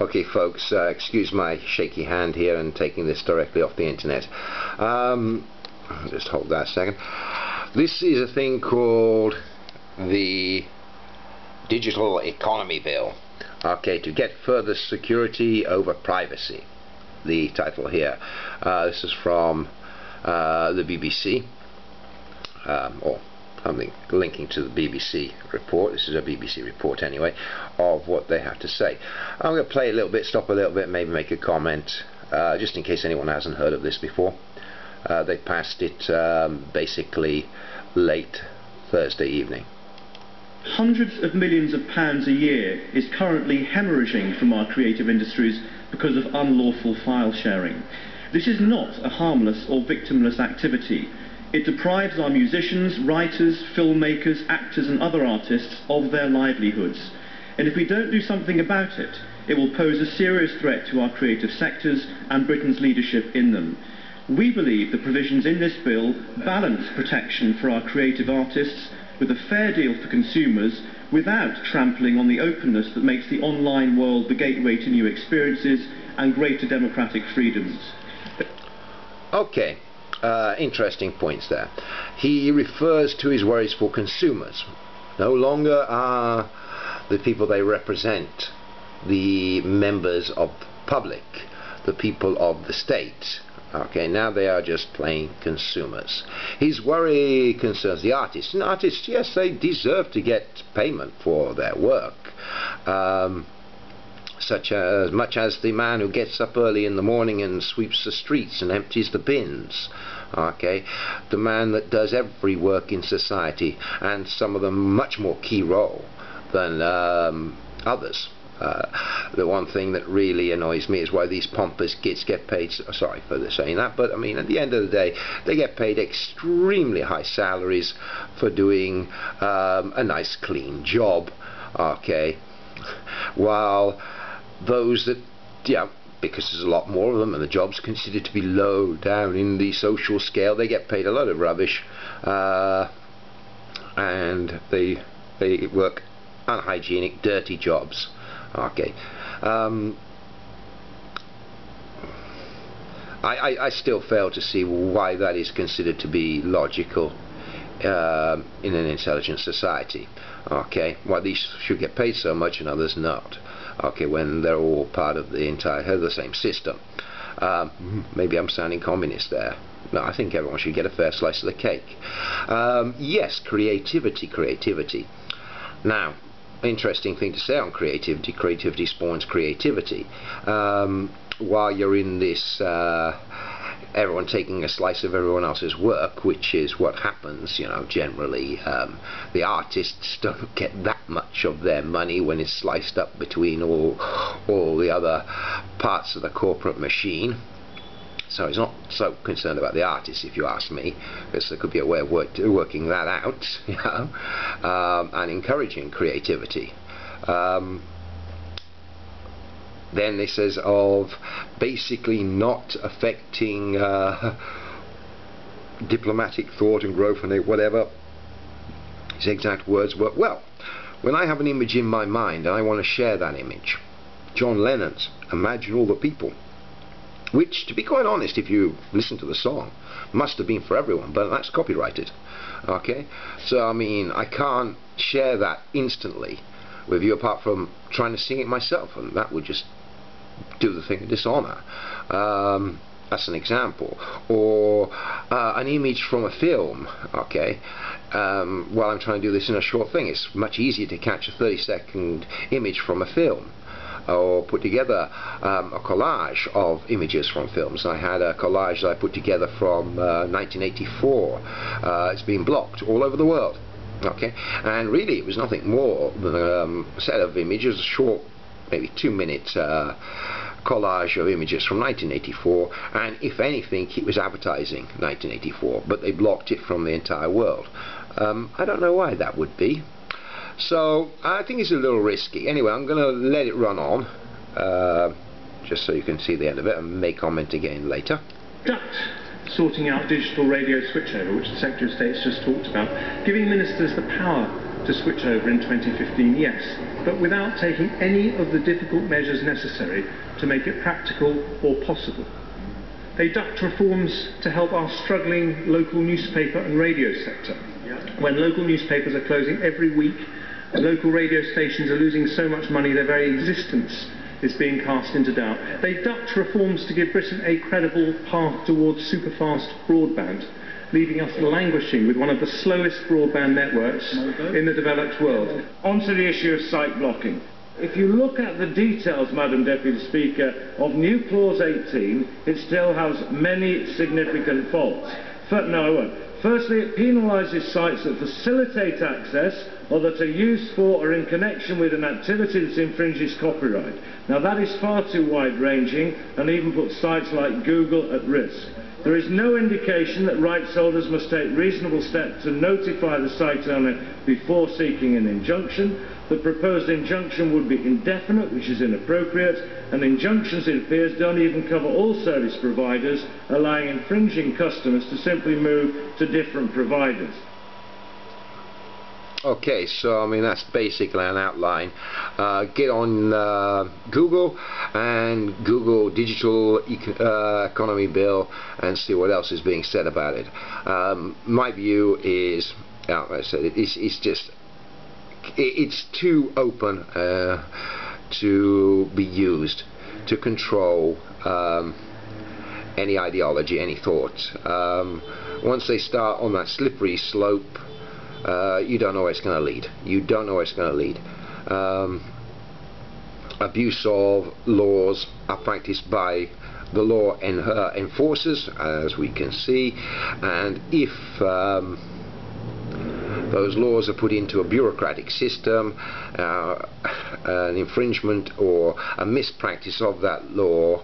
Okay folks, excuse my shaky hand here and taking this directly off the internet. Just hold that a second. This is a thing called the Digital Economy Bill. Okay, to get further security over privacy. The title here. This is from the BBC, or something linking to the BBC report. This is a BBC report anyway, of what they have to say. I'm going to play a little bit, stop a little bit, maybe make a comment, just in case anyone hasn't heard of this before. They passed it basically late Thursday evening. Hundreds of millions of pounds a year is currently hemorrhaging from our creative industries because of unlawful file sharing. This is not a harmless or victimless activity. It deprives our musicians, writers, filmmakers, actors and other artists of their livelihoods. And if we don't do something about it, it will pose a serious threat to our creative sectors and Britain's leadership in them. We believe the provisions in this bill balance protection for our creative artists with a fair deal for consumers without trampling on the openness that makes the online world the gateway to new experiences and greater democratic freedoms. Okay. Interesting points there. He refers to his worries for consumers. No longer are the people they represent the members of the public, the people of the state. Okay, now they are just plain consumers. His worry concerns the artists. And artists, yes, they deserve to get payment for their work. Such as much as the man who gets up early in the morning and sweeps the streets and empties the bins. Okay, the man that does every work in society, and some of them much more key role than others. The one thing that really annoys me is why these pompous kids get paid, sorry for saying that, but I mean at the end of the day they get paid extremely high salaries for doing a nice clean job, okay, while those that, yeah, because there's a lot more of them and the job's considered to be low down in the social scale, they get paid a lot of rubbish, and they work unhygienic, dirty jobs. Okay, I still fail to see why that is considered to be logical in an intelligent society. Okay, why these should get paid so much and others not. Okay, when they're all part of the same system. Maybe I'm sounding communist there. No, I think everyone should get a fair slice of the cake. Yes, creativity. Now, interesting thing to say on creativity. Creativity spawns creativity. While you're in this everyone taking a slice of everyone else's work, which is what happens, you know, generally, the artists don't get that much of their money when it's sliced up between all the other parts of the corporate machine. So he's not so concerned about the artists, if you ask me, because there could be a way of working that out, you know, and encouraging creativity. Then this says of basically not affecting diplomatic thought and growth and whatever. His exact words were, well, when I have an image in my mind and I want to share that image, John Lennon's Imagine All the People, which, to be quite honest, if you listen to the song, must have been for everyone, but that's copyrighted. Okay, so I mean, I can't share that instantly with you apart from trying to sing it myself, and that would just do the thing a dishonor. That's an example. Or an image from a film. Okay, while I'm trying to do this in a short thing, it's much easier to catch a 30-second image from a film, or put together a collage of images from films. I had a collage that I put together from 1984. It's been blocked all over the world. Okay, and really it was nothing more than a set of images, a short, maybe 2-minute collage of images from 1984, and if anything it was advertising 1984, but they blocked it from the entire world. I don't know why that would be. So I think it's a little risky. Anyway, I'm going to let it run on, just so you can see the end of it, and may comment again later. Sorting out digital radio switchover, which the Secretary of State's just talked about, giving ministers the power to switch over in 2015, yes, but without taking any of the difficult measures necessary to make it practical or possible. They ducked reforms to help our struggling local newspaper and radio sector. When local newspapers are closing every week, local radio stations are losing so much money their very existence is being cast into doubt. They ducked reforms to give Britain a credible path towards superfast broadband, leaving us languishing with one of the slowest broadband networks in the developed world. On to the issue of site blocking. If you look at the details, Madam Deputy Speaker, of new Clause 18, it still has many significant faults. No, I won't. Firstly, it penalises sites that facilitate access or that are used for or in connection with an activity that infringes copyright. Now that is far too wide-ranging and even puts sites like Google at risk. There is no indication that rights holders must take reasonable steps to notify the site owner before seeking an injunction. The proposed injunction would be indefinite, which is inappropriate, and injunctions, it appears, don't even cover all service providers, allowing infringing customers to simply move to different providers. Okay, so I mean that's basically an outline. Get on Google and Google Digital Economy Bill and see what else is being said about it. My view is, like I said, it's too open to be used to control any ideology, any thoughts. Once they start on that slippery slope, you don't know where it's going to lead. You don't know where it's going to lead. Abuse of laws are practiced by the law enforcers, as we can see, and if those laws are put into a bureaucratic system, an infringement or a mispractice of that law